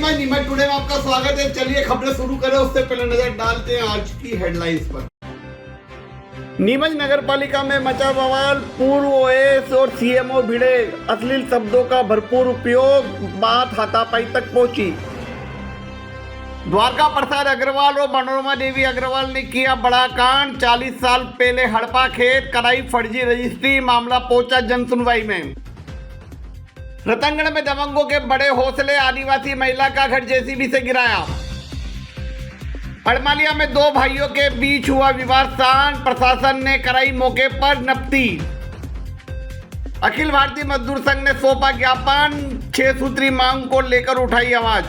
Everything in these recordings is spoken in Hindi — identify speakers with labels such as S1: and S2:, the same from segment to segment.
S1: नीमच टुडे में आपका स्वागत है। चलिए खबरें शुरू करें, उससे पहले नजर डालते हैं आज की हेडलाइंस पर। नीमच नगर पालिका में मचा बवाल, पूर्व ओएस और सीएमओ भिड़े, अश्लील शब्दों का भरपूर उपयोग, बात हाथापाई तक पहुंची। द्वारका प्रसाद अग्रवाल और मनोरमा देवी अग्रवाल ने किया बड़ा कांड। 40 साल पहले हड़पा खेत, कराई फर्जी रजिस्ट्री, मामला पहुंचा जन सुनवाई में। रतनगढ़ में दबंगों के बड़े हौसले, आदिवासी महिला का घर जेसीबी से गिराया। अड़मालिया में दो भाइयों के बीच हुआ विवाद शांत, प्रशासन ने कराई मौके पर नपती। अखिल भारतीय मजदूर संघ ने सौंपा ज्ञापन, 6 सूत्री मांग को लेकर उठाई आवाज।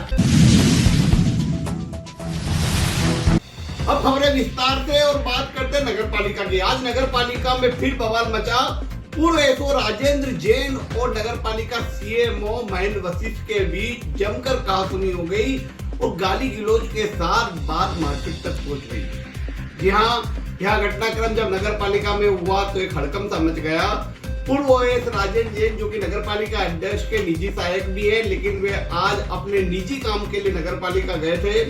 S1: अब खबरें विस्तार से और बात करते हैं नगर पालिका की। आज नगर पालिका में फिर बवाल मचा। पूर्व एसओ राजेंद्र जैन और नगर पालिका सीएमओ महेंद्र वशिष्ठ के बीच जमकर कहासुनी हो गई और गाली गलौज के साथ बात मारपीट तक पहुंच गई। जी हाँ, यह घटनाक्रम जब नगर पालिका में हुआ तो एक हड़कंप सा मच गया। पूर्व ओएस राजेंद्र जैन, जो कि नगर पालिका अध्यक्ष के निजी सहायक भी है, लेकिन वे आज अपने निजी काम के लिए नगर पालिका गए थे।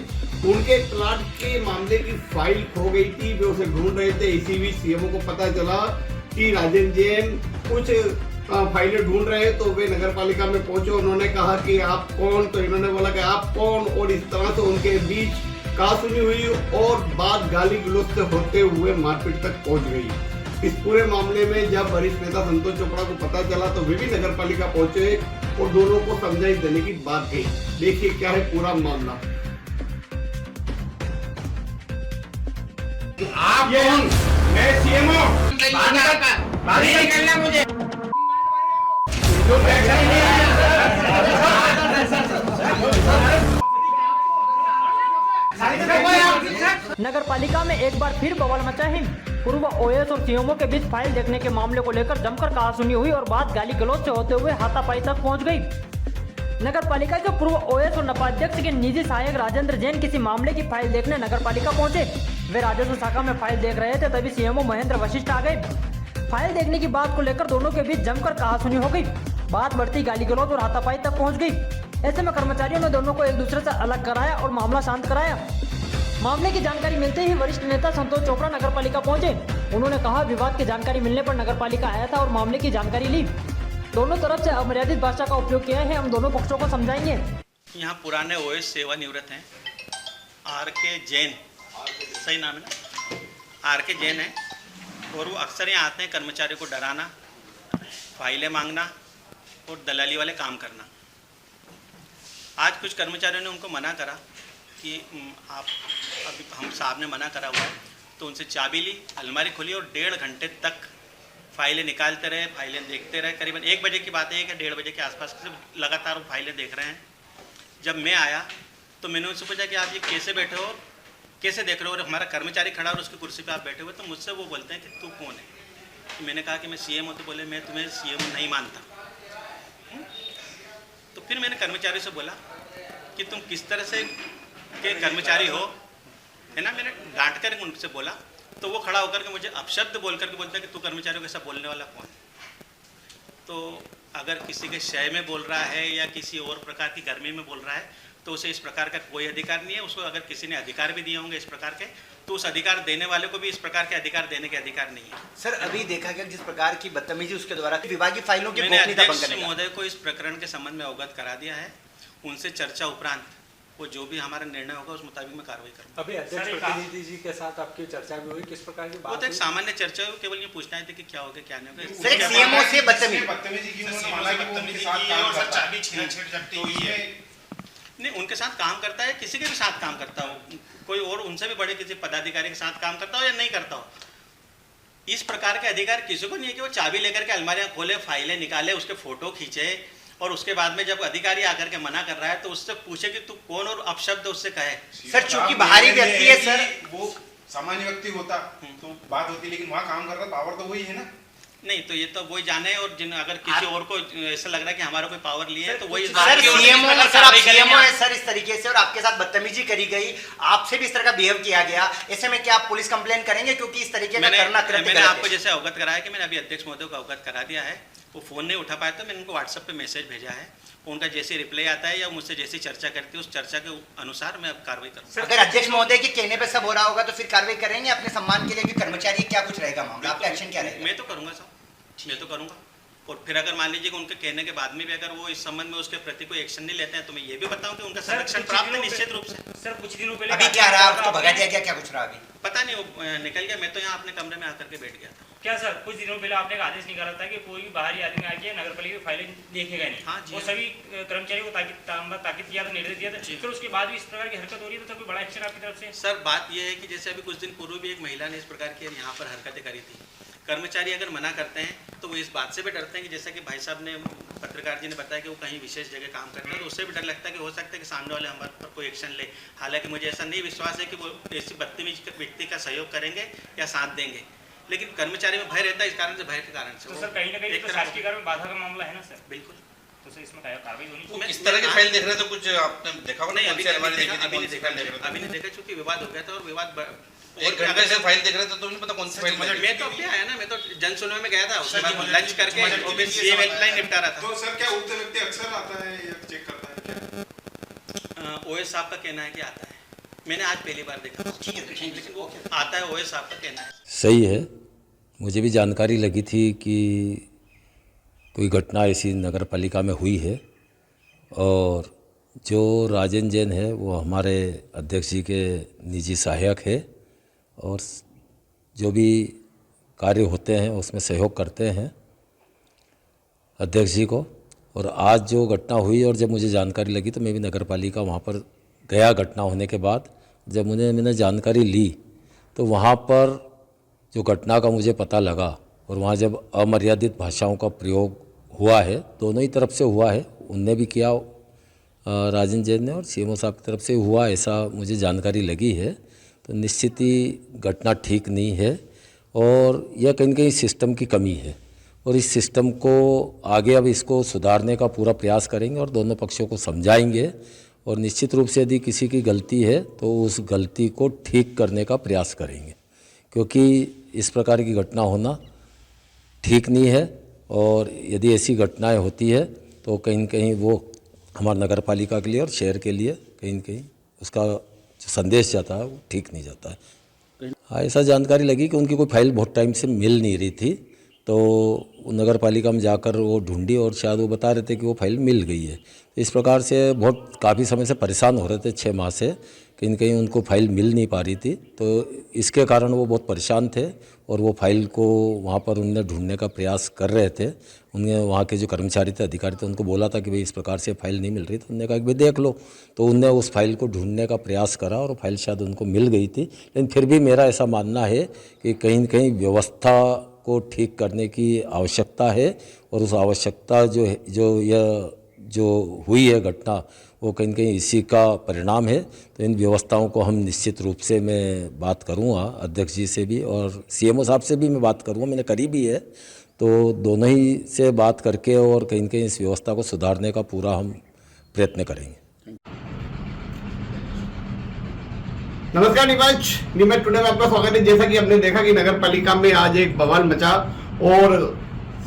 S1: उनके प्लाट के मामले की फाइल खो गई थी, वे उसे ढूंढ रहे थे। इसी बीच सीएमओ को पता चला कि राजेंद्र जैन कुछ फाइलें ढूंढ रहे हैं, तो वे नगर पालिका में पहुंचे। उन्होंने कहा कि आप कौन, तो इन्होंने बोला कि आप कौन, और इस तरह से उनके बीच कहासुनी हुई और बात गाली गलौज से होते हुए मारपीट तक पहुंच गई। इस पूरे मामले में जब वरिष्ठ नेता संतोष चोपड़ा को पता चला तो वे भी नगर पालिका पहुंचे और दोनों को समझाइश देने की बात कही। देखिए क्या है पूरा मामला।
S2: आप कौन? मैं सीएमओ। बाहर निकलना मुझे। जो पैसा ही नहीं आया।
S3: नगर पालिका में एक बार फिर बवाल मचा है। पूर्व ओएस और सीएमओ के बीच फाइल देखने के मामले को लेकर जमकर कहासुनी हुई और बात गाली गलौज से होते हुए हाथापाई तक पहुंच गई। नगर पालिका के पूर्व ओएस और नपाध्यक्ष के निजी सहायक राजेंद्र जैन किसी मामले की फाइल देखने नगर पालिका पहुंचे। वे राजस्व शाखा में फाइल देख रहे थे, तभी सीएमओ महेंद्र वशिष्ठ आ गए। फाइल देखने की बात को लेकर दोनों के बीच जमकर कहासुनी हो गई। बात बढ़ती गाली गलौज और हाथापाई तक पहुंच गई। ऐसे में कर्मचारियों ने दोनों को एक दूसरे से अलग कराया और मामला शांत कराया। मामले की जानकारी मिलते ही वरिष्ठ नेता संतोष चोपड़ा नगर पालिका पहुंचे। उन्होंने कहा, विवाद की जानकारी मिलने पर नगर पालिका आया था और मामले की जानकारी ली। दोनों तरफ से अमर्यादित भाषा का उपयोग किया है, हम दोनों पक्षों को समझाएंगे।
S4: यहाँ पुराने ओएस सेवानिवृत्त हैं, आर.के. जैन, सही नाम है ना, आर.के. जैन है, और वो अक्सर यहाँ आते हैं कर्मचारियों को डराना, फाइलें मांगना और दलाली वाले काम करना। आज कुछ कर्मचारियों ने उनको मना करा कि आप, अभी हम साहब ने मना करा हुआ है, तो उनसे चाबी ली, अलमारी खोली और 1.5 घंटे तक फाइलें निकालते रहे, फाइलें देखते रहे। करीबन 1 बजे की बात है कि 1:30 बजे के आसपास से लगातार वो फाइलें देख रहे हैं। जब मैं आया तो मैंने उनसे पूछा कि आप ये कैसे बैठे हो, कैसे देख रहे हो, और हमारा कर्मचारी खड़ा और उसकी कुर्सी पे आप बैठे हुए। तो मुझसे वो बोलते हैं कि तू कौन है। तो मैंने कहा कि मैं सीएमओ। तो बोले, मैं तुम्हें सीएमओ नहीं मानता। तो फिर मैंने कर्मचारी से बोला कि तुम किस तरह से के कर्मचारी हो, है ना। मैंने डांट कर उनसे बोला, तो वो खड़ा होकर के मुझे अपशब्द बोल करके बोलता है कि तू कर्मचारियों के साथ बोलने वाला कौन। तो अगर किसी के शय में बोल रहा है या किसी और प्रकार की गर्मी में बोल रहा है तो उसे इस प्रकार का कोई अधिकार नहीं है। उसको अगर किसी ने अधिकार भी दिए होंगे इस प्रकार के, तो उस अधिकार देने वाले को भी इस प्रकार के अधिकार देने के अधिकार नहीं है।
S5: सर, अभी देखा गया जिस प्रकार की बदतमीजी उसके द्वारा विभागीय फाइलों की
S4: मैंने
S5: गोपनीयता भंग
S4: अध्यक्ष
S5: करने का।
S4: महोदय को इस प्रकरण के संबंध में अवगत करा दिया है। उनसे चर्चा उपरांत वो जो भी हमारा निर्णय होगा उस मुताबिक मैं कार्रवाई करूँगा।
S6: अभी अध्यक्ष प्रतिनिधि जी के साथ आपकी चर्चा भी हुई, किस प्रकार की
S4: वो
S6: बात
S4: तो एक
S6: हुई?
S4: सामान्य चर्चा हुई, केवल ये पूछना है कि क्या हो गया क्या नहीं होगा।
S5: सर, एक सीएमओ से बदतमीजी
S4: नहीं, उनके साथ काम करता है, किसी के भी साथ काम करता हो, कोई और उनसे भी बड़े किसी पदाधिकारी के साथ काम करता हो या नहीं करता हो, इस प्रकार के अधिकार किसी को नहीं है कि वो चाबी लेकर के अलमारियां खोले, फाइलें निकाले, उसके फोटो खींचे और उसके बाद में जब अधिकारी आकर के मना कर रहा है तो उससे पूछे कि तू कौन और अपशब्द उससे कहे।
S5: सर, चूंकि बाहरी व्यक्ति है सर,
S2: वो सामान्य व्यक्ति होता तो बात होती, लेकिन वहाँ काम कर रहा पावर तो वही है ना।
S4: नहीं, तो ये तो वही जाने, और जिन अगर किसी और को ऐसा लग रहा है कि हमारा कोई पावर लिए है तो वही
S5: सर सीएमओ आप सीएमओ है सर, इस तरीके से और आपके साथ बदतमीजी करी गई, आपसे भी इस तरह का बिहेव किया गया, ऐसे में क्या आप पुलिस कंप्लेन करेंगे? क्योंकि इस तरीके का करना
S4: मैंने आपको जैसे अवगत कराया कि मैंने अभी अध्यक्ष महोदय को अवगत करा दिया है। वो फ़ोन नहीं उठा पाया तो मैंने उनको व्हाट्सएप पे मैसेज भेजा है, उनका जैसे रिप्लाई आता है या मुझसे जैसी चर्चा करती है उस चर्चा के अनुसार मैं अब कार्रवाई करूँगा।
S5: अगर अध्यक्ष महोदय के कहने पे सब हो रहा होगा तो फिर कार्रवाई करेंगे अपने सम्मान के लिए कि कर्मचारी क्या कुछ रहेगा मामला, आपका एक्शन क्या रहेगा?
S4: मैं तो करूँगा साहब, मैं तो करूँगा। और फिर अगर मान लीजिए कि उनके कहने के बाद में भी अगर वो इस संबंध में उसके प्रति कोई एक्शन नहीं लेते हैं तो मैं ये भी बताऊं कि उनका संरक्षण प्राप्त है निश्चित रूप से।
S6: सर कुछ दिनों पहले
S5: अभी क्या रहा, उसको भगा दिया गया, क्या कुछ रहा अभी?
S4: पता नहीं, वो निकल गया। मैं तो यहाँ अपने कमरे में आकर के बैठ गया था।
S6: क्या सर कुछ दिनों पहले आपने एक आदेश निकाला था कि कोई भी बाहरी आदमी आके नगर पालिका की फाइलें देखेगा नहीं।
S4: हाँ जी,
S6: वो सभी कर्मचारियों को ताकीद किया था, निर्देश दिया था, फिर उसके बाद भी इस प्रकार की हरकत हो रही है तो कोई बड़ा एक्शन आपकी तरफ से?
S4: सर बात यह है कि जैसे अभी कुछ दिन पूर्व भी एक महिला ने इस प्रकार की यहाँ पर हरकतें करी थी। कर्मचारी अगर मना करते हैं तो वो इस बात से भी डरते हैं कि जैसा कि भाई साहब ने, पत्रकार जी ने बताया कि वो कहीं विशेष जगह काम करते हैं तो उससे भी डर लगता है कि हो सकता है कि सामने वाले हमारे पर कोई एक्शन ले। हालांकि मुझे ऐसा नहीं विश्वास है कि वो ऐसी बदतमीज व्यक्ति का सहयोग करेंगे या साथ देंगे, लेकिन कर्मचारी में भय रहता है। इस कारण से, भय के कारण से
S6: तो सर कहीं ना कहीं तो शासकीय कार्य में बाधा का मामला है ना सर?
S4: बिल्कुल।
S6: तो सर इसमें कार्रवाई होनी चाहिए।
S2: इस तरह की फाइल देख रहे थे, कुछ आपने देखा होगा?
S4: नहीं, अभी नहीं
S2: नहीं
S4: देखा, चूंकि विवाद हो गया था और विवाद
S2: एक घंटे से फाइल देख रहे थे तो नहीं पता कौन सी फाइल।
S4: मैं तो अभी आया ना, मैं तो जन सुनवाई में गया था, उसके बाद लंच करके और फिर सीएम हेल्पलाइन निपटा रहा था।
S7: तो सर क्या उक्त व्यक्ति अक्सर आता है या चेक करता है क्या?
S4: ओएस साहब का कहना है कि आता है। मैंने आज पहली बार देखा, लेकिन वो आता है, ओएस साहब का कहना है।
S8: सही है, मुझे भी जानकारी लगी थी कि कोई घटना ऐसी नगर पालिका में हुई है और जो राजेंद्र जैन है वो हमारे अध्यक्ष जी के निजी सहायक है और जो भी कार्य होते हैं उसमें सहयोग करते हैं अध्यक्ष जी को। और आज जो घटना हुई और जब मुझे जानकारी लगी तो मैं भी नगर पालिका वहाँ पर गया। घटना होने के बाद जब मैंने जानकारी ली तो वहाँ पर जो घटना का मुझे पता लगा और वहाँ जब अमर्यादित भाषाओं का प्रयोग हुआ है, दोनों ही तरफ से हुआ है, उनने भी किया, राजेंद्र जैन ने, और सीएमओ साहब की तरफ से हुआ, ऐसा मुझे जानकारी लगी है। तो निश्चित ही घटना ठीक नहीं है और यह कहीं न कहीं सिस्टम की कमी है और इस सिस्टम को आगे अब इसको सुधारने का पूरा प्रयास करेंगे और दोनों पक्षों को समझाएंगे और निश्चित रूप से यदि किसी की गलती है तो उस गलती को ठीक करने का प्रयास करेंगे, क्योंकि इस प्रकार की घटना होना ठीक नहीं है और यदि ऐसी घटनाएं होती है तो कहीं न कहीं वो हमारे नगर पालिका के लिए और शहर के लिए कहीं न कहीं उसका जो संदेश जाता है वो ठीक नहीं जाता है। हाँ, ऐसा जानकारी लगी कि उनकी कोई फाइल बहुत टाइम से मिल नहीं रही थी तो नगर पालिका में जाकर वो ढूंढी और शायद वो बता रहे थे कि वो फाइल मिल गई है। इस प्रकार से बहुत काफ़ी समय से परेशान हो रहे थे, 6 माह से, कहीं न कहीं उनको फाइल मिल नहीं पा रही थी। तो इसके कारण वो बहुत परेशान थे और वो फाइल को वहाँ पर उनने ढूंढने का प्रयास कर रहे थे। उनने वहाँ के जो कर्मचारी थे, अधिकारी थे, उनको बोला था कि भाई इस प्रकार से फाइल नहीं मिल रही, तो उन्होंने कहा कि भाई देख लो। तो उनने उस फाइल को ढूंढने का प्रयास करा और फाइल शायद उनको मिल गई थी। लेकिन फिर भी मेरा ऐसा मानना है कि कहीं न कहीं व्यवस्था को ठीक करने की आवश्यकता है और उस आवश्यकता जो हुई है घटना, वो कहीं न कहीं इसी का परिणाम है। तो इन व्यवस्थाओं को हम निश्चित रूप से मैं बात करूँगा अध्यक्ष जी से भी और सीएमओ साहब से भी मैं बात करूँगा, मैंने करी भी है। तो दोनों ही से बात करके और कहीं न कहीं इस व्यवस्था को सुधारने का पूरा हम प्रयत्न करेंगे।
S1: नमस्कार नीमच टुडे में आपका स्वागत है। जैसा कि आपने देखा कि नगर पालिका में आज एक बवाल मचा और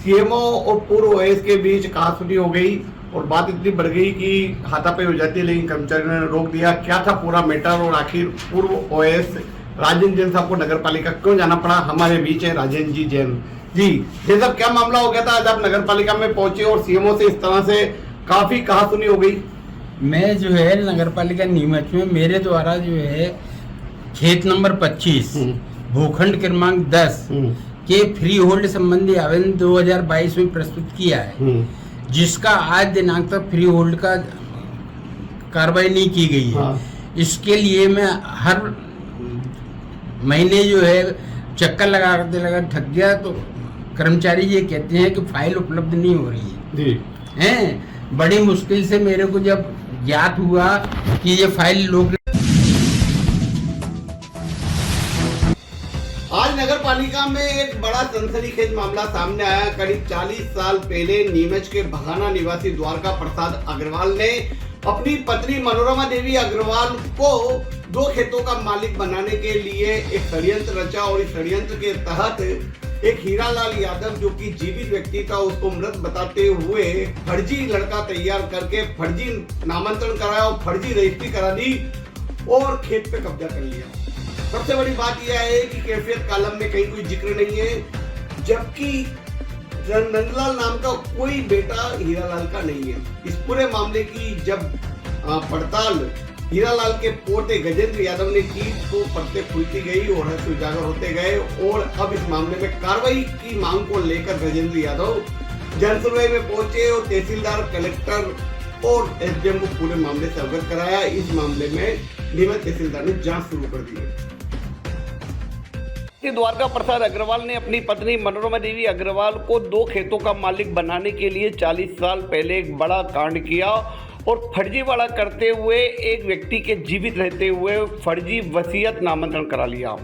S1: सीएमओ और पूर्व ओएस के बीच कहासुनी हो गई और बात इतनी बढ़ गई कि हाथापाई हो जाती है, लेकिन कर्मचारियों ने रोक दिया। क्या था पूरा मैटर और आखिर पूर्व ओएस राजेंद्र जैन साहब को नगर पालिका क्यों जाना पड़ा? हमारे बीच है राजेंद्र जी जैन जी। जैन साहब, क्या मामला हो गया था? आज आप नगर पालिका में पहुंचे और सीएमओ से इस तरह से काफी कहासुनी हो गई।
S9: मैं जो है नगर पालिका नीमच में मेरे द्वारा जो है खेत नंबर 25 भूखंड क्रमांक 10 के फ्री होल्ड संबंधी आवेदन 2022 में प्रस्तुत किया है, जिसका आज दिनांक तक फ्री होल्ड का कार्रवाई नहीं की गई है। इसके लिए मैं हर महीने जो है चक्कर लगा थक गया, तो कर्मचारी ये कहते हैं कि फाइल उपलब्ध नहीं हो रही है। बड़ी मुश्किल से मेरे को जब ज्ञात हुआ कि ये फाइल लोग
S1: आज नगर पालिका में एक बड़ा सनसनीखेज मामला सामने आया। करीब 40 साल पहले नीमच के भगाना निवासी द्वारका प्रसाद अग्रवाल ने अपनी पत्नी मनोरमा देवी अग्रवाल को 2 खेतों का मालिक बनाने के लिए एक षड्यंत्र रचा और इस षड्यंत्र के तहत एक हीरालाल यादव जो कि जीवित व्यक्ति था उसको मृत बताते हुए फर्जी लड़का तैयार करके फर्जी नामांतरण कराया और फर्जी रजिस्ट्री करा दी और खेत पे कब्जा कर लिया। सबसे बड़ी बात यह है कि कैफियत कालम में कहीं कोई जिक्र नहीं है, जबकि नंदलाल नाम का कोई बेटा हीरालाल का नहीं है। इस पूरे मामले की जब पड़ताल हीरालाल के पोते गजेंद्र यादव ने की तो पत्ते खुलती गई और रहस्य उजागर होते गए और अब इस मामले में कार्रवाई की मांग को लेकर गजेंद्र यादव जनसुनवाई में पहुंचे और तहसीलदार, कलेक्टर और एसडीएम को पूरे मामले से अवगत कराया। इस मामले में नियमित तहसीलदार ने जांच शुरू कर दी है।
S10: द्वारका प्रसाद अग्रवाल ने अपनी पत्नी मनोरमा देवी अग्रवाल को 2 खेतों का मालिक बनाने के लिए 40 साल पहले एक बड़ा कांड किया और फर्जीवाड़ा करते हुए एक व्यक्ति के जीवित रहते हुए फर्जी वसीयत नामांतरण करा लिया।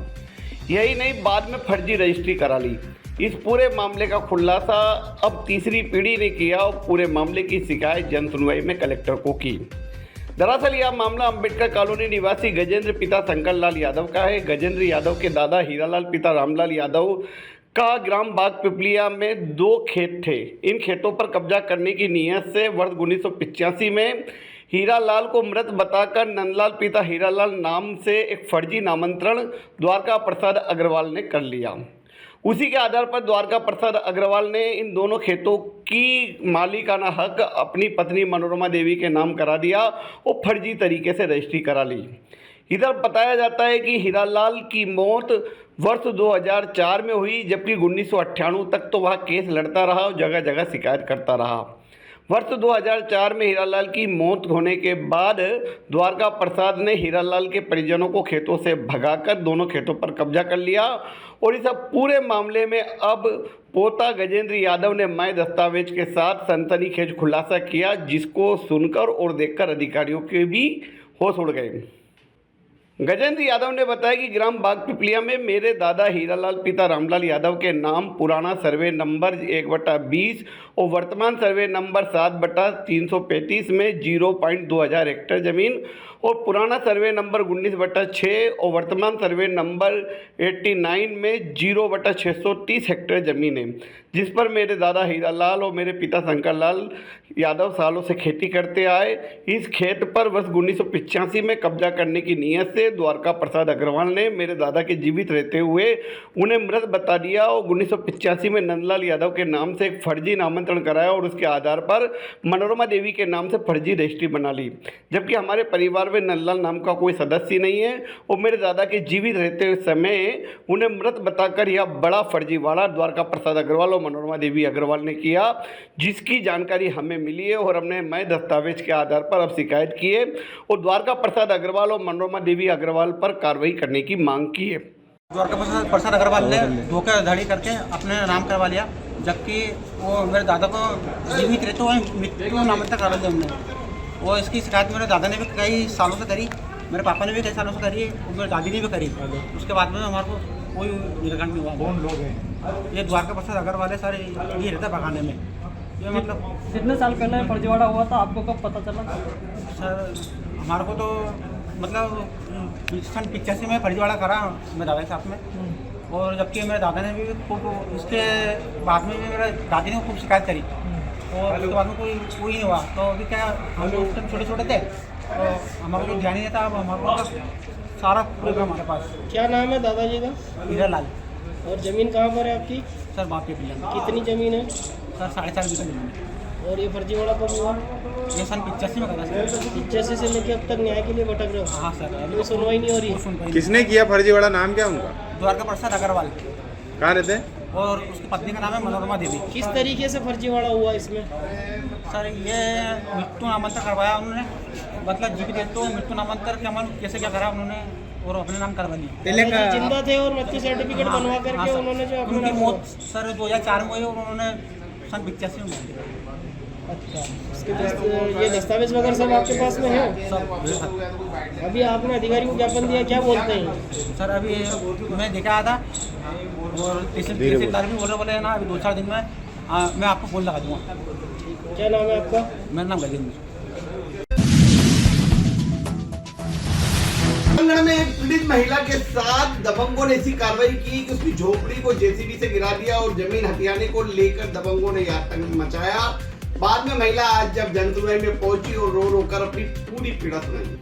S10: यही नहीं, बाद में फर्जी रजिस्ट्री करा ली। इस पूरे मामले का खुलासा अब तीसरी पीढ़ी ने किया और पूरे मामले की शिकायत जन सुनवाई में कलेक्टर को की। दरअसल यह मामला अंबेडकर कॉलोनी निवासी गजेंद्र पिता शंकर लाल यादव का है। गजेंद्र यादव के दादा हीरालाल पिता रामलाल यादव का ग्राम बाग पिपलिया में 2 खेत थे। इन खेतों पर कब्जा करने की नीयत से वर्ष 1985 में हीरालाल को मृत बताकर नंदलाल पिता हीरालाल नाम से एक फर्जी नामांतरण द्वारका प्रसाद अग्रवाल ने कर लिया। उसी के आधार पर द्वारका प्रसाद अग्रवाल ने इन दोनों खेतों की मालिकाना हक अपनी पत्नी मनोरमा देवी के नाम करा दिया और फर्जी तरीके से रजिस्ट्री करा ली। इधर बताया जाता है कि हीरालाल की मौत वर्ष 2004 में हुई, जबकि 1998 तक तो वह केस लड़ता रहा और जगह जगह शिकायत करता रहा। वर्ष 2004 में हीरालाल की मौत होने के बाद द्वारका प्रसाद ने हीरालाल के परिजनों को खेतों से भगाकर दोनों खेतों पर कब्जा कर लिया और इस पूरे मामले में अब पोता गजेंद्र यादव ने माय दस्तावेज के साथ सनसनीखेज खुलासा किया, जिसको सुनकर और देखकर अधिकारियों के भी होश उड़ गए। गजेंद्र यादव ने बताया कि ग्राम बाग पिपलिया में मेरे दादा हीरालाल पिता रामलाल यादव के नाम पुराना सर्वे नंबर 1/20 और वर्तमान सर्वे नंबर 7/335 में 0.2000 हेक्टेयर जमीन और पुराना सर्वे नंबर 19/6 और वर्तमान सर्वे नंबर 89 में 0/630 हेक्टेयर जमीन है, जिस पर मेरे दादा हीरालाल और मेरे पिता शंकर लाल यादव सालों से खेती करते आए। इस खेत पर वर्ष 1985 में कब्जा करने की नीयत से द्वारका प्रसाद अग्रवाल ने मेरे दादा के जीवित रहते हुए उन्हें मृत बता दिया और 1985 में नंदलाल यादव के नाम से एक फर्जी नामांतरण कराया और उसके आधार पर मनोरमा देवी के नाम से फर्जी रजिस्ट्री बना ली, जबकि हमारे परिवार में नंदलाल नाम का कोई सदस्य नहीं है और मेरे दादा के जीवित रहते समय उन्हें मृत बताकर यह बड़ा फर्जीवाड़ा द्वारका प्रसाद अग्रवाल और मनोरमा देवी अग्रवाल ने किया, जिसकी जानकारी हमें मिली है और हमने मय दस्तावेज के आधार पर अब शिकायत की है और द्वारका प्रसाद अग्रवाल और मनोरमा देवी अग्रवाल पर कार्रवाई करने की मांग की है।
S11: द्वारका प्रसाद अग्रवाल ने धोखाधड़ी करके अपने नाम करवा लिया, जबकि वो मेरे दादा को जीवित रहते हुए मृत्यु नामांतरण करा लिया हमने। और इसकी शिकायत मेरे दादा ने भी कई सालों से करी, मेरे पापा ने भी कई सालों से करी और मेरे दादी ने भी करी। उसके बाद में हमारे को कोई निराकरण नहीं हुआ। कौन लोग हैं ये? द्वारका प्रसाद अग्रवाल है सर, ये रहता है भगाने में। ये मतलब
S3: कितने साल पहले फर्जीवाड़ा हुआ था, आपको कब पता चला?
S11: सर हमारे को तो मतलब सन 85 में फर्जीवाड़ा करा मेरे दादा के साथ में, और जबकि मेरे दादा ने भी खूब, इसके बाद में भी मेरे दादी ने खूब शिकायत करी और उसके बाद में कोई नहीं हुआ। तो अभी क्या, हम लोग उस टाइम छोटे छोटे थे तो हमारे को ध्यान नहीं था। अब हमारे को सारा प्रूफ है हमारे पास।
S12: क्या नाम है दादाजी का?
S11: हीरालाल।
S12: और ज़मीन कहाँ पर है आपकी?
S11: सर बाप के पिल्ला।
S12: कितनी ज़मीन है?
S11: सर 4.5 बीघा ज़मीन है।
S12: और ये फर्जीवाड़ा कब हुआ?
S11: ये सन 85 में करा सर।
S12: 85 से लेकर अब तक न्याय के लिए भटक रहे हो?
S11: हाँ सर,
S12: कोई सुनवाई नहीं हो रही।
S7: किसने किया फर्जीवाड़ा? नाम क्या उनका?
S11: द्वारका प्रसाद अग्रवाल।
S7: कहाँ रहते हैं?
S11: और उसकी पत्नी का नाम है मनोरमा देवी।
S12: किस तरीके से फर्जीवाड़ा हुआ इसमें?
S11: सर ये मृत्यु नामांतरण करवाया उन्होंने, मतलब जीवित रहते हुए मृत्यु नामांतरण के अमल कैसे क्या करा उन्होंने और अपने नाम करवा लिया।
S12: जिंदा थे और मृत्यु सर्टिफिकेट बनवा करके उन्होंने जो अपनी
S11: उनकी मौत सर 2004 में हुई और उन्होंने सन 85 में मर गए।
S12: अच्छा, इसके ये दस्तावेज वगैरह सब आपके पास में है?
S11: सब।
S12: अभी आपने अधिकारी को ज्ञापन दिया, क्या बोलते हैं?
S11: सर अभी मैं देखा आया था और तहसीलदार भी बोले ना अभी 2-4 दिन में मैं आपको फोन लगा दूँगा।
S12: क्या नाम है आपका?
S11: मेरा नाम गजेंद्र।
S1: रतनगढ़ में एक पीड़ित महिला के साथ दबंगों ने ऐसी कार्रवाई की कि उसकी झोपड़ी को जेसीबी से गिरा दिया और जमीन हथियाने को लेकर दबंगों ने आतंक मचाया। बाद में महिला आज जब जनसुनवाई में पहुंची और रो रो कर अपनी पूरी पीड़ा सुनाई।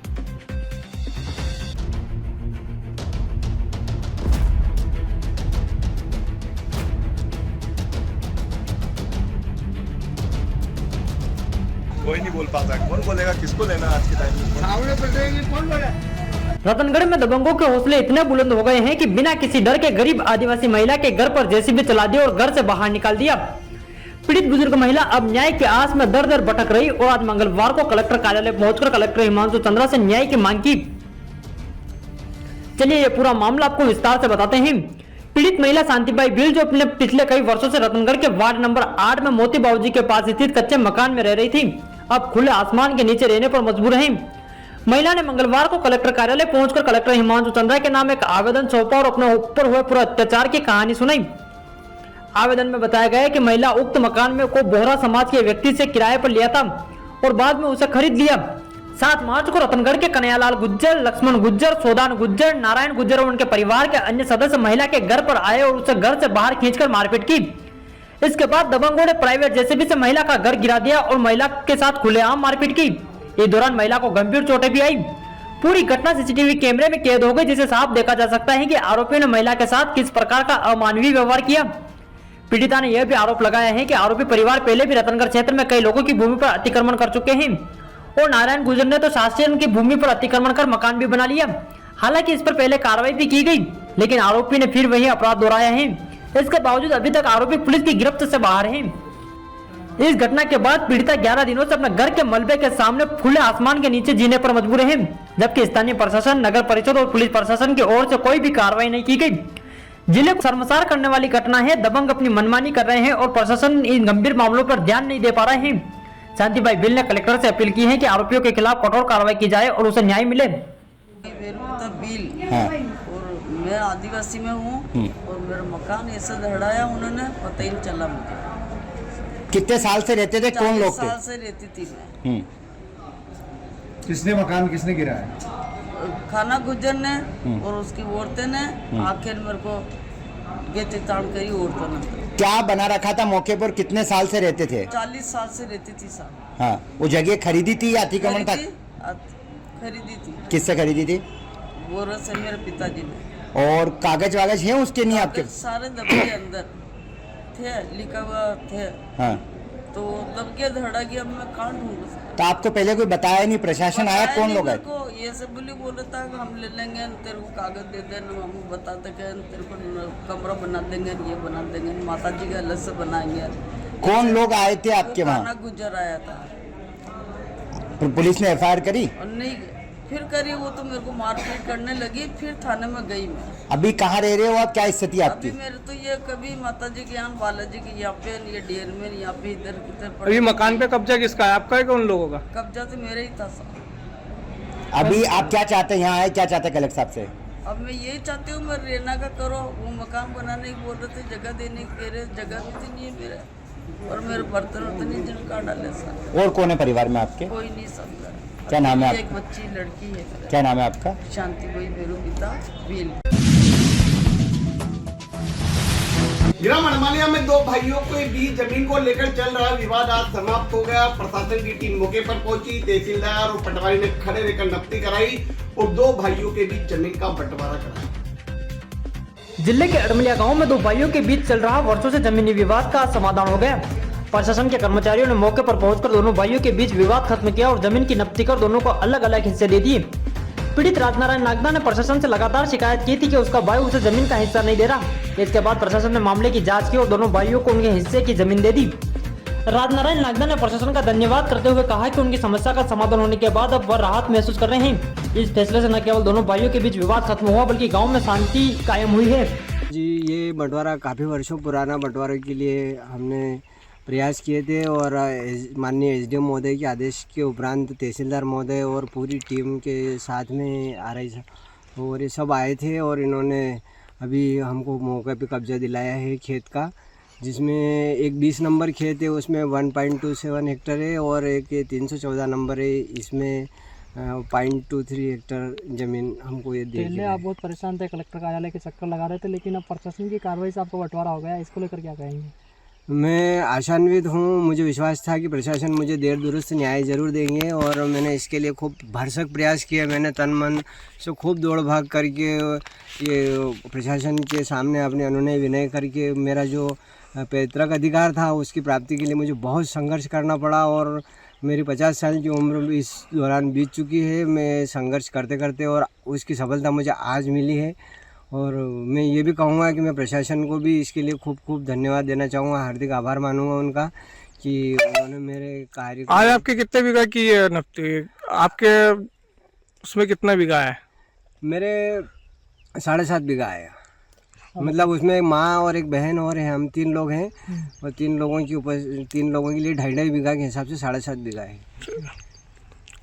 S7: कोई नहीं बोल पाता, कौन बोलेगा, किसको लेना आज के टाइम में?
S1: सामने पड़ेगी कौन बोले?
S3: रतनगढ़ में दबंगों के हौसले इतने बुलंद हो गए हैं कि बिना किसी डर के गरीब आदिवासी महिला के घर पर जेसीबी चला दिया और घर से बाहर निकाल दिया। पीड़ित बुजुर्ग महिला अब न्याय की आस में दर दर भटक रही और आज मंगलवार को कलेक्टर कार्यालय पहुंचकर कलेक्टर हिमांशु चंद्रा से न्याय की मांग की। चलिए ये पूरा मामला आपको विस्तार से बताते हैं। पीड़ित महिला शांतिबाई भील जो अपने पिछले कई वर्षों से रतनगढ़ के वार्ड नंबर 8 में मोती बाबूजी के पास स्थित कच्चे मकान में रह रही थी, अब खुले आसमान के नीचे रहने पर मजबूर है। महिला ने मंगलवार को कलेक्टर कार्यालय पहुंचकर कलेक्टर हिमांशु चंद्रा के नाम एक आवेदन सौंपा और अपने ऊपर हुए पूरे अत्याचार की कहानी सुनाई। आवेदन में बताया गया है कि महिला उक्त मकान में को बोहरा समाज के व्यक्ति से किराए पर लिया था और बाद में उसे खरीद लिया। 7 मार्च को रतनगढ़ के कन्हैयालाल गुज्जर, लक्ष्मण गुज्जर, सोदान गुज्जर, नारायण गुज्जर और उनके परिवार के अन्य सदस्य महिला के घर पर आए और उसे घर से बाहर खींचकर मारपीट की। इसके बाद दबंगों ने प्राइवेट जेसीबी से महिला का घर गिरा दिया और महिला के साथ खुलेआम मारपीट की। इस दौरान महिला को गंभीर चोटें भी आई। पूरी घटना सीसीटीवी कैमरे में कैद हो गई, जिसे साफ देखा जा सकता है कि आरोपियों ने महिला के साथ किस प्रकार का अमानवीय व्यवहार किया। पीड़िता ने यह भी आरोप लगाया है कि आरोपी परिवार पहले भी रतनगढ़ क्षेत्र में कई लोगों की भूमि पर अतिक्रमण कर चुके हैं और नारायण गुजर ने तो शासन की भूमि पर अतिक्रमण कर मकान भी बना लिया। हालांकि इस पर पहले कार्रवाई भी की गई, लेकिन आरोपी ने फिर वही अपराध दोहराया है। इसके बावजूद अभी तक आरोपी पुलिस की गिरफ्त से बाहर है। इस घटना के बाद पीड़िता 11 दिनों से अपने घर के मलबे के सामने खुले आसमान के नीचे जीने पर मजबूर है, जबकि स्थानीय प्रशासन, नगर परिषद और पुलिस प्रशासन की ओर से कोई भी कार्रवाई नहीं की गई। जिले को शर्मसार करने वाली घटना है। दबंग अपनी मनमानी कर रहे हैं और प्रशासन इन गंभीर मामलों पर ध्यान नहीं दे पा रहे हैं। शांतिबाई भील ने कलेक्टर से अपील की है कि आरोपियों के खिलाफ कठोर कार्रवाई की जाए और उसे न्याय मिले।
S13: और मैं आदिवासी में हूँ और मेरा मकान ऐसे धड़ाया उन्होंने, पता ही नहीं चला मुझे।
S5: कितने साल से रहते थे, कौन लोग थे?
S13: 40 साल से रहती थी मैं।
S14: किसने मकान किसने गिराया?
S13: खाना गुजर ने और उसकी औरतें ने आखिर मेरे को गेते ताड़ करी औरतों ने।
S5: क्या बना रखा था मौके पर? कितने साल से रहते थे?
S13: 40 साल से रहती थी साहब।
S5: हाँ, वो जगह खरीदी थी या अतिक्रमण था?
S13: खरीदी थी।
S5: किससे खरीदी थी?
S13: वो से मेरे पिताजी ने।
S5: और कागज वागज है उसके? नहीं आपके?
S13: सारे दबके अंदर थे, लिखा हुआ थे।
S5: हाँ।
S13: तो दबके धड़ा गया, मैं कहाँ ढूंढूं?
S5: तो आपको पहले कोई बताया नहीं? प्रशासन आया? कौन लोग आए?
S13: ये सब बोले था कि हम ले लेंगे, तेरे को कागज दे देना, हम बताते कि तेरे को कमरा बना देंगे, ये बना देंगे, माता जी का अलग से बनाएंगे।
S5: कौन लोग आए थे आपके वहाँ?
S13: खाना गुजर आया था।
S5: पुलिस ने एफआईआर करी?
S13: और नहीं फिर करी, वो तो मेरे को मारपीट करने लगी, फिर थाने में गई मैं।
S5: अभी कहाँ रह रहे हो आप? क्या स्थिति आपकी?
S13: अभी मेरे तो ये कभी माता जी के यहाँ, बालाजी के यहाँ पे, ये डेर में, यहाँ पे इधर किधर।
S12: अभी मकान पे कब्जा किसका है, आपका है कि उन लोगों का?
S13: कब्जा तो मेरा ही था साहब।
S5: अभी आप क्या चाहते हैं? यहाँ आए क्या चाहते हैं कलेक्टर साहब से?
S13: अब मैं यही चाहती हूँ, मैं रहना का करो। वो मकान बनाने की बोल रहे थे, जगह देने की कह रहे, जगह भी तो नहीं है मेरे, और मेरे बर्तन वर्तन नहीं जिनका डाले सर।
S5: और कौन है परिवार में आपके?
S13: कोई नहीं समझा।
S5: क्या नाम है?
S13: एक बच्ची लड़की है।
S5: क्या नाम है आपका?
S13: शांतिबाई मेरे पिता भील।
S1: जिला मनमालिया में 2 भाइयों के बीच जमीन को लेकर चल रहा विवाद आज समाप्त हो गया। प्रशासन की टीम मौके पर पहुंची, तहसीलदार और पटवारी ने खड़े रहकर नफ्ती कराई और 2 भाइयों के बीच जमीन का बंटवारा कराया।
S3: जिले के अड़मलिया गांव में 2 भाइयों के बीच चल रहा वर्षों से जमीनी विवाद का समाधान हो गया। प्रशासन के कर्मचारियों ने मौके पर पहुंचकर दोनों भाइयों के बीच विवाद खत्म किया और जमीन की नफ्ती कर दोनों को अलग अलग हिस्से दे दिए। पीड़ित राजनारायण नागदा ने प्रशासन से लगातार शिकायत की थी कि उसका भाई उसे जमीन का हिस्सा नहीं दे रहा। इसके बाद प्रशासन ने मामले की जांच की और दोनों भाइयों को उनके हिस्से की जमीन दे दी। राजनारायण नागदा ने प्रशासन का धन्यवाद करते हुए कहा कि उनकी समस्या का समाधान होने के बाद अब वह राहत महसूस कर रहे हैं। इस फैसले से न केवल दोनों भाइयों के बीच विवाद खत्म हुआ, बल्कि गाँव में शांति कायम हुई है।
S15: जी, ये बंटवारा काफ़ी वर्षों पुराना बंटवारे के लिए हमने प्रयास किए थे और माननीय एसडीएम महोदय के आदेश के उपरांत तहसीलदार महोदय और पूरी टीम के साथ में RI और ये सब आए थे और इन्होंने अभी हमको मौके पे कब्जा दिलाया है खेत का, जिसमें एक 20 नंबर खेत है, उसमें 1.27 हेक्टेयर है और एक 314 नंबर है, इसमें 0.23 हेक्टर ज़मीन हमको ये दी
S12: पहले आप बहुत परेशान थे, कलेक्टर कार्यालय के चक्कर लगा रहे थे, लेकिन अब प्रशासन की कार्रवाई से आपको बंटवारा हो गया, इसको लेकर क्या कहेंगे?
S15: मैं आशान्वित हूँ। मुझे विश्वास था कि प्रशासन मुझे देर दुरुस्त न्याय ज़रूर देंगे और मैंने इसके लिए खूब भरसक प्रयास किया। मैंने तन मन से खूब दौड़ भाग करके ये प्रशासन के सामने अपने अनुनय विनय करके मेरा जो पैतृक अधिकार था उसकी प्राप्ति के लिए मुझे बहुत संघर्ष करना पड़ा और मेरी 50 साल की उम्र भी इस दौरान बीत चुकी है। मैं संघर्ष करते करते और उसकी सफलता मुझे आज मिली है और मैं ये भी कहूँगा कि मैं प्रशासन को भी इसके लिए खूब खूब धन्यवाद देना चाहूँगा, हार्दिक आभार मानूंगा उनका कि उन्होंने मेरे कार्य
S16: आज आपके कितने बीघा की है नफ्ती? आपके उसमें कितना बीघा है?
S15: मेरे 7.5 बीघा है। मतलब उसमें एक माँ और एक बहन और है, हम 3 लोग हैं और 3 लोगों के लिए 2.5 बीघा के हिसाब से 7.5 बीघा है।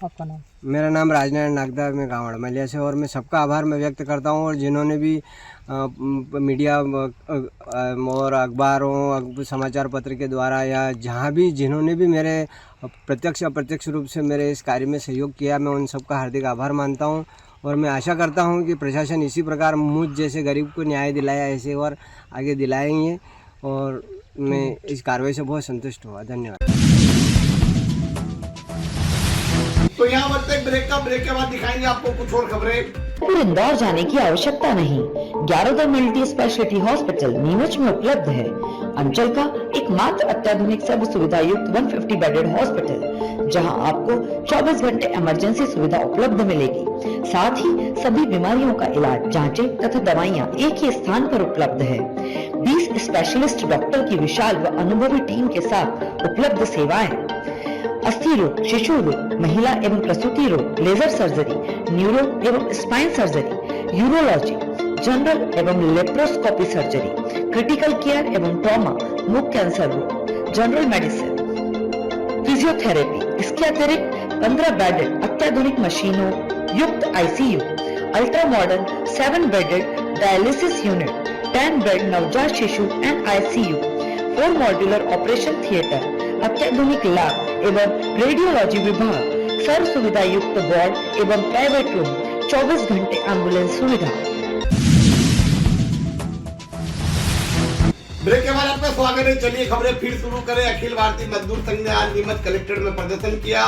S12: आपका नाम?
S15: मेरा नाम राजनारायण नागदा, मैं गाँव अड़मलिया से। और मैं सबका आभार मैं व्यक्त करता हूँ और जिन्होंने भी मीडिया और अखबारों समाचार पत्र के द्वारा या जहाँ भी जिन्होंने भी मेरे प्रत्यक्ष अप्रत्यक्ष रूप से मेरे इस कार्य में सहयोग किया, मैं उन सबका हार्दिक आभार मानता हूँ और मैं आशा करता हूँ कि प्रशासन इसी प्रकार मुझ जैसे गरीब को न्याय दिलाया ऐसे और आगे दिलाएंगे और मैं इस कार्रवाई से बहुत संतुष्ट हुआ। धन्यवाद।
S1: तो यहाँ बढ़ते ब्रेक के बाद दिखाएंगे आपको कुछ और खबरें।
S17: फिर इंदौर जाने की आवश्यकता नहीं। 11 मल्टी स्पेशलिटी हॉस्पिटल नीमच में उपलब्ध है। अंचल का एकमात्र अत्याधुनिक सब सुविधा युक्त 150 बेडेड हॉस्पिटल, जहां आपको 24 घंटे इमरजेंसी सुविधा उपलब्ध मिलेगी। साथ ही सभी बीमारियों का इलाज, जांचें तथा दवाइयां एक ही स्थान पर उपलब्ध है। 20 स्पेशलिस्ट डॉक्टर की विशाल व अनुभवी टीम के साथ उपलब्ध सेवाएं, अस्थि रोग, शिशु रोग, महिला एवं प्रसूति रोग, लेजर सर्जरी, न्यूरो एवं स्पाइन सर्जरी, यूरोलॉजी, जनरल एवं लेप्रोस्कोपी सर्जरी, क्रिटिकल केयर एवं ट्रॉमा, मुख कैंसर रोग, जनरल मेडिसिन, फिजियोथेरेपी। इसके अतिरिक्त 15 बेडेड अत्याधुनिक मशीनों युक्त ICU, ultra modern 7 bedded dialysis unit, 10 bed नवजात शिशु and ICU, 4 modular operation theatre, अत्याधुनिक लैब एवं रेडियोलॉजी विभाग, सर्व सुविधा युक्त वार्ड एवं प्राइवेट रूम, 24 घंटे एम्बुलेंस सुविधा।
S1: ब्रेक के बाद आपका स्वागत है। चलिए खबरें फिर शुरू करें। अखिल भारतीय मजदूर संघ ने आज नीमच कलेक्ट्रेट में प्रदर्शन किया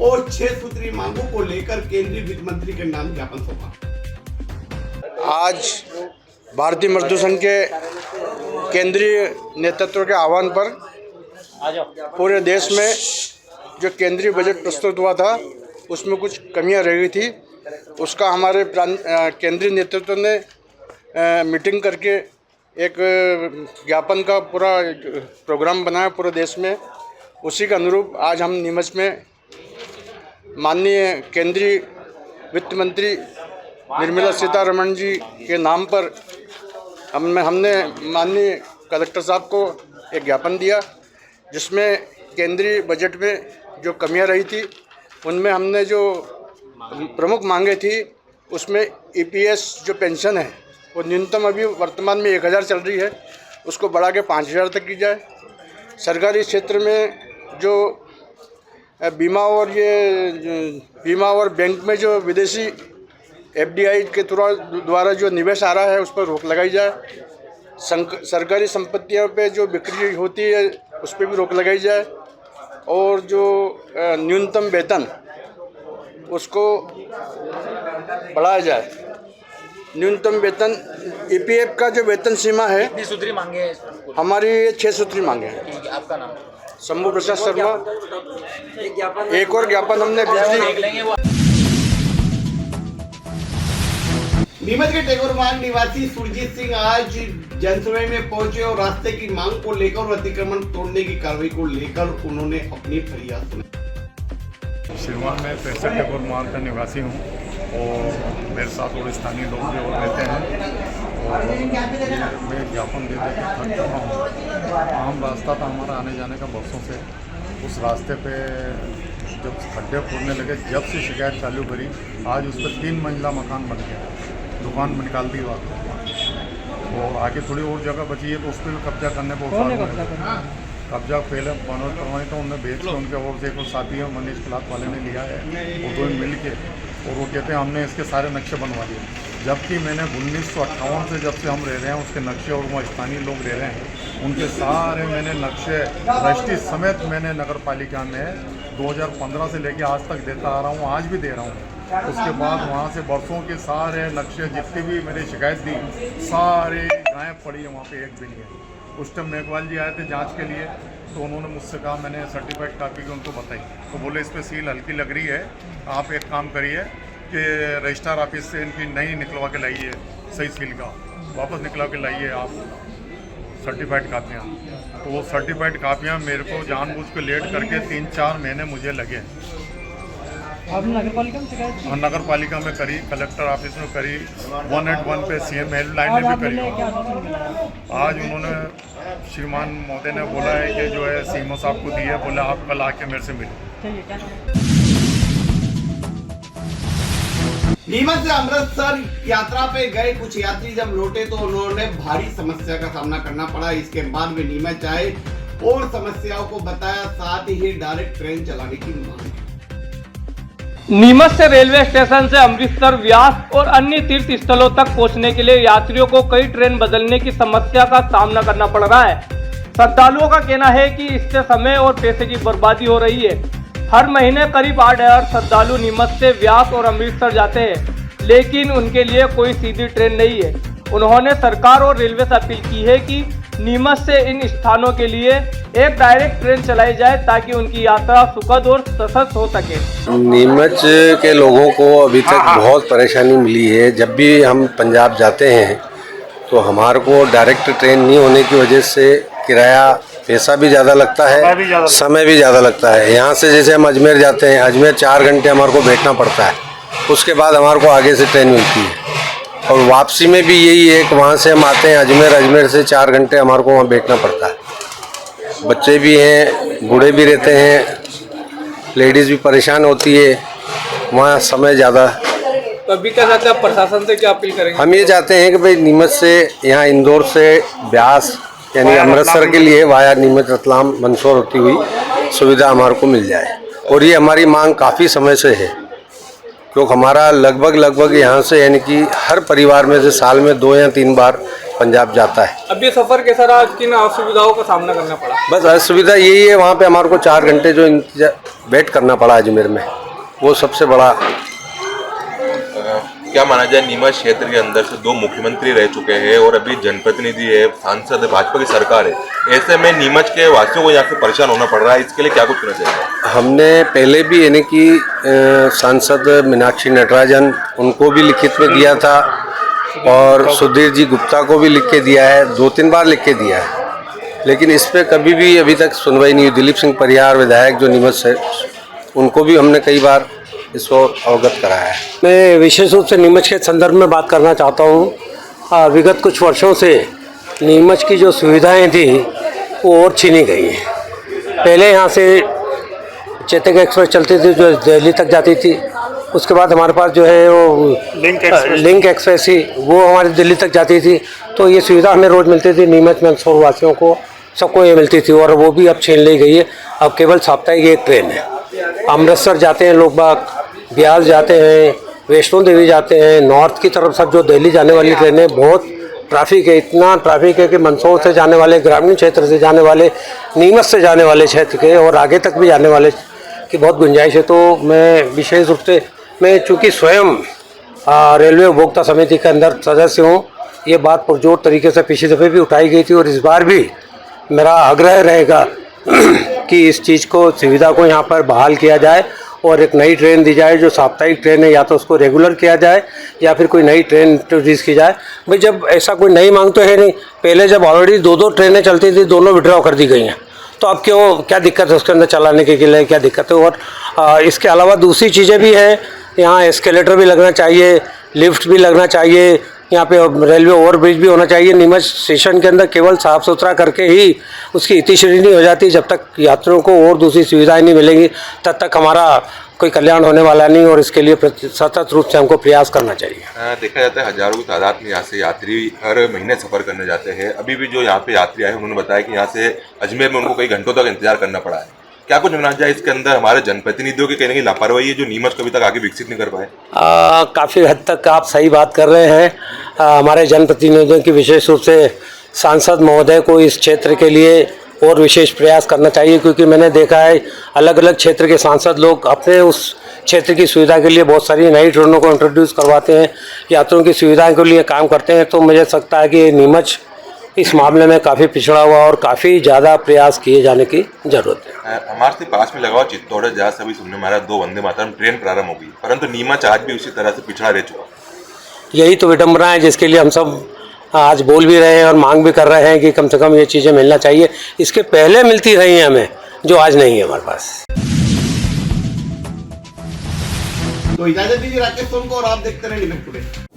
S1: और 6 सूत्री मांगों को लेकर केंद्रीय वित्त मंत्री के नाम ज्ञापन सौंपा।
S18: आज भारतीय मजदूर संघ के केंद्रीय नेतृत्व के आह्वान पर पूरे देश में जो केंद्रीय बजट प्रस्तुत हुआ था उसमें कुछ कमियां रह गई थी। उसका हमारे केंद्रीय नेतृत्व ने मीटिंग करके एक ज्ञापन का पूरा प्रोग्राम बनाया पूरे देश में। उसी के अनुरूप आज हम नीमच में माननीय केंद्रीय वित्त मंत्री निर्मला सीतारमण जी के नाम पर हमने माननीय कलेक्टर साहब को एक ज्ञापन दिया, जिसमें केंद्रीय बजट में जो कमियां रही थी उनमें हमने जो प्रमुख मांगे थी उसमें ईपीएस जो पेंशन है वो न्यूनतम अभी वर्तमान में 1000 चल रही है, उसको बढ़ा के 5000 तक की जाए। सरकारी क्षेत्र में जो बीमा और बैंक में जो विदेशी एफडीआई के द्वारा जो निवेश आ रहा है उस पर रोक लगाई जाए। सरकारी संपत्तियों पे जो बिक्री होती है उस पर भी रोक लगाई जाए और जो न्यूनतम वेतन उसको बढ़ाया जाए। न्यूनतम वेतन ईपीएफ का जो वेतन सीमा है,
S19: कितनी सूत्री मांगे हैं?
S18: हमारी 6 सूत्री मांगे हैं।
S19: आपका नाम?
S18: शंभू प्रसाद शर्मा। एक और ज्ञापन हमने बिजली
S1: नीमच के टेगोरमार्ग निवासी सुरजीत सिंह आज जनसभा में पहुंचे और रास्ते की मांग को लेकर और अतिक्रमण तोड़ने की कार्रवाई को लेकर उन्होंने अपनी फरियाद सुनाई।
S20: सिरमौर में 63 टेगोरमार्ग का निवासी हूं और मेरे साथ और स्थानीय लोग भी और रहते हैं और मैं ज्ञापन दे के थक चुका हूँ। आम रास्ता था हमारा आने जाने का बरसों से। उस रास्ते पे जब खड्डे खोदने लगे, जब से शिकायत चालू करी, आज उस पर 3 मंजिला मकान बन गया, दुकान में निकाल दी बात और आगे थोड़ी और जगह बची है तो उस पर भी कब्जा करने को कब्जा पहले मनोज परवानी तो उन्हें बेच के उनके ओर से एक साथी है मनीष क्लाथ वाले ने लिया है, वो दो मिल के, और वो कहते हैं हमने इसके सारे नक्शे बनवा दिए। जबकि मैंने 1958 से जब से हम रह रहे हैं उसके नक्शे, और वहाँ स्थानीय लोग रह रहे हैं उनके सारे मैंने नक्शे रजिस्ट्री समेत मैंने नगर पालिका में 2015 से लेके आज तक देता आ रहा हूँ, आज भी दे रहा हूँ। उसके बाद वहाँ से बरसों के सारे नक्शे जितनी भी मैंने शिकायत दी सारे गायब पड़ी है, वहाँ पे एक भी नहीं है। उस टाइम मेघवाल जी आए थे जांच के लिए, तो उन्होंने मुझसे कहा, मैंने सर्टिफाइड कापी की उनको बताई, तो बोले इस पर सील हल्की लग रही है, आप एक काम करिए कि रजिस्ट्रार ऑफिस से इनकी नई निकलवा के लाइए, सही सील का वापस निकलवा के लाइए आप सर्टिफाइड कापियाँ। तो वो सर्टिफाइड कापियाँ मेरे को जानबूझ के लेट करके 3-4 महीने मुझे लगे।
S12: आपने नगर पालिका में शिकायत की?
S20: नगर पालिका में करी, कलेक्टर ऑफिस में करी, 181 पे CM हेल्पलाइन में भी करी। आज उन्होंने श्रीमान महोदय ने बोला है कि जो है सीएमओ साहब को दी है, बोला आप कल आके मेरे से मिलो।
S1: नीमच से अमृतसर यात्रा पे गए कुछ यात्री जब लौटे तो उन्होंने भारी समस्या का सामना करना पड़ा। इसके बाद वे नीमच आए और समस्याओं को बताया, साथ ही डायरेक्ट ट्रेन चलाने की मांग।
S16: नीमच से रेलवे स्टेशन से अमृतसर, व्यास और अन्य तीर्थ स्थलों तक पहुंचने के लिए यात्रियों को कई ट्रेन बदलने की समस्या का सामना करना पड़ रहा है। श्रद्धालुओं का कहना है कि इससे समय और पैसे की बर्बादी हो रही है। हर महीने करीब 8,000 श्रद्धालु नीमच से व्यास और अमृतसर जाते हैं, लेकिन उनके लिए कोई सीधी ट्रेन नहीं है। उन्होंने सरकार और रेलवे से अपील की है कि नीमच से इन स्थानों के लिए एक डायरेक्ट ट्रेन चलाई जाए ताकि उनकी यात्रा सुखद और सशक्त हो सके।
S19: नीमच के लोगों को अभी तक बहुत परेशानी मिली है। जब भी हम पंजाब जाते हैं तो हमारे को डायरेक्ट ट्रेन नहीं होने की वजह से किराया पैसा भी ज़्यादा लगता है, समय भी ज़्यादा लगता है। यहाँ से जैसे हम अजमेर जाते हैं, अजमेर 4 घंटे हमारे को बैठना पड़ता है, उसके बाद हमारे को आगे से ट्रेन मिलती है। और वापसी में भी यही है कि वहाँ से हम आते हैं अजमेर, अजमेर से 4 घंटे हमारे को वहाँ बैठना पड़ता है। बच्चे भी हैं, बूढ़े भी रहते हैं, लेडीज़ भी परेशान होती है, वहाँ समय ज़्यादा।
S16: तो अभी क्या चाहते हैं, प्रशासन से क्या अपील करेंगे?
S19: हम ये चाहते हैं कि भाई नीमच से यहाँ इंदौर से ब्यास यानी अमृतसर के लिए वाया नीमच, रतलाम, मंदसौर होती हुई सुविधा हमारे को मिल जाए। और ये हमारी मांग काफ़ी समय से है, क्योंकि हमारा लगभग यहाँ से यानी कि हर परिवार में से साल में 2 या 3 बार पंजाब जाता है।
S16: अब ये सफ़र कैसा रहा, किन असुविधाओं का सामना करना पड़ा?
S19: बस असुविधा यही है, वहाँ पे हमारे को 4 घंटे जो वेट करना पड़ा अजमेर में, वो सबसे बड़ा।
S21: क्या माना जाए, नीमच क्षेत्र के अंदर से 2 मुख्यमंत्री रह चुके हैं और अभी जनप्रतिनिधि है, सांसद है, भाजपा की सरकार है, ऐसे में नीमच के वासियों को यहाँ से परेशान होना पड़ रहा है, इसके लिए क्या कुछ करना चाहिए?
S19: हमने पहले भी यानी कि सांसद मीनाक्षी नटराजन उनको भी लिखित में दिया था और सुधीर जी गुप्ता को भी लिख के दिया है, 2-3 बार लिख के दिया है, लेकिन इस पर कभी भी अभी तक सुनवाई नहीं हुई। दिलीप सिंह परिहार विधायक जो नीमच से, उनको भी हमने कई बार इसको अवगत कराया है।
S22: मैं विशेष रूप से नीमच के संदर्भ में बात करना चाहता हूँ। विगत कुछ वर्षों से नीमच की जो सुविधाएं थी वो और छीनी गई हैं। पहले यहाँ से चेतक एक्सप्रेस चलती थी जो दिल्ली तक जाती थी, उसके बाद हमारे पास जो है वो लिंक एक्सप्रेस ही, वो हमारी दिल्ली तक जाती थी। तो ये सुविधा हमें रोज़ मिलती थी, नीमच में मंदसौर वासियों को सबको ये मिलती थी, और वो भी अब छीन ली गई है। अब केवल साप्ताहिक एक ट्रेन है। अमृतसर जाते हैं लोग बाग, ब्यास जाते हैं, वैष्णो देवी जाते हैं, नॉर्थ की तरफ सब जो दिल्ली जाने वाली ट्रेनें, बहुत ट्रैफिक है, इतना ट्रैफिक है कि मंदसौर से जाने वाले, ग्रामीण क्षेत्र से जाने वाले, नीमच से जाने वाले क्षेत्र के और आगे तक भी जाने वाले की बहुत गुंजाइश है। तो मैं विशेष रूप से, मैं चूँकि स्वयं रेलवे उपभोक्ता समिति के अंदर सदस्य हूँ, ये बात पुरजोर तरीके से पिछले दफ़े भी उठाई गई थी और इस बार भी मेरा आग्रह रहेगा कि इस चीज़ को, सुविधा को यहाँ पर बहाल किया जाए और एक नई ट्रेन दी जाए जो साप्ताहिक ट्रेन है, या तो उसको रेगुलर किया जाए या फिर कोई नई ट्रेन इंट्रोड्यूस की जाए। भाई जब ऐसा कोई नई मांग तो है नहीं, पहले जब ऑलरेडी 2-2 ट्रेनें चलती थी, दोनों विड्रॉ कर दी गई हैं, तो अब क्यों, क्या दिक्कत है उसके अंदर चलाने के लिए, क्या दिक्कत है? और इसके अलावा दूसरी चीज़ें भी हैं, यहाँ एस्केलेटर भी लगना चाहिए, लिफ्ट भी लगना चाहिए, यहाँ पे रेलवे ओवरब्रिज भी होना चाहिए। नीमच स्टेशन के अंदर केवल साफ़ सुथरा करके ही उसकी इतिश्री नहीं हो जाती। जब तक यात्रियों को और दूसरी सुविधाएं नहीं मिलेंगी तब तक हमारा कोई कल्याण होने वाला नहीं और इसके लिए सतत रूप से हमको प्रयास करना चाहिए।
S21: देखा जाता है हजारों की तादाद में यहाँ से यात्री हर महीने सफ़र करने जाते हैं। अभी भी जो यहाँ पे यात्री आए उन्होंने बताया कि यहाँ से अजमेर में उनको कई घंटों तक इंतजार करना पड़ा है। क्या कुछ माना जाए इसके अंदर हमारे जनप्रतिनिधियों की कहीं ना कहीं लापरवाही है जो नीमच को अभी तक आगे विकसित नहीं कर पाए?
S22: काफ़ी हद तक आप सही बात कर रहे हैं। हमारे जनप्रतिनिधियों की विशेष रूप से सांसद महोदय को इस क्षेत्र के लिए और विशेष प्रयास करना चाहिए, क्योंकि मैंने देखा है अलग अलग क्षेत्र के सांसद लोग अपने उस क्षेत्र की सुविधा के लिए बहुत सारी नई ट्रेनों को इंट्रोड्यूस करवाते हैं, यात्रियों की सुविधा के लिए काम करते हैं। तो मुझे लगता है कि नीमच इस मामले में काफ़ी पिछड़ा हुआ और काफ़ी ज़्यादा प्रयास किए जाने की ज़रूरत है।
S21: हमारे से पास में लगा हुआ चित्तौड़ जहाँ सभी सुनने में आ रहा 2 वंदे मातरम ट्रेन प्रारंभ होगी, परंतु नीमच आज भी उसी तरह से पिछड़ा रह चुका।
S22: यही तो विडम्बना है जिसके लिए हम सब आज बोल भी रहे हैं और मांग भी कर रहे हैं कि कम से कम ये चीज़ें मिलना चाहिए। इसके पहले मिलती रही हैं हमें, जो आज नहीं है हमारे पास।
S1: तो इजाजत दीजिए राकेश सोन को और आप देखते रहे न्यूज़ टुडे।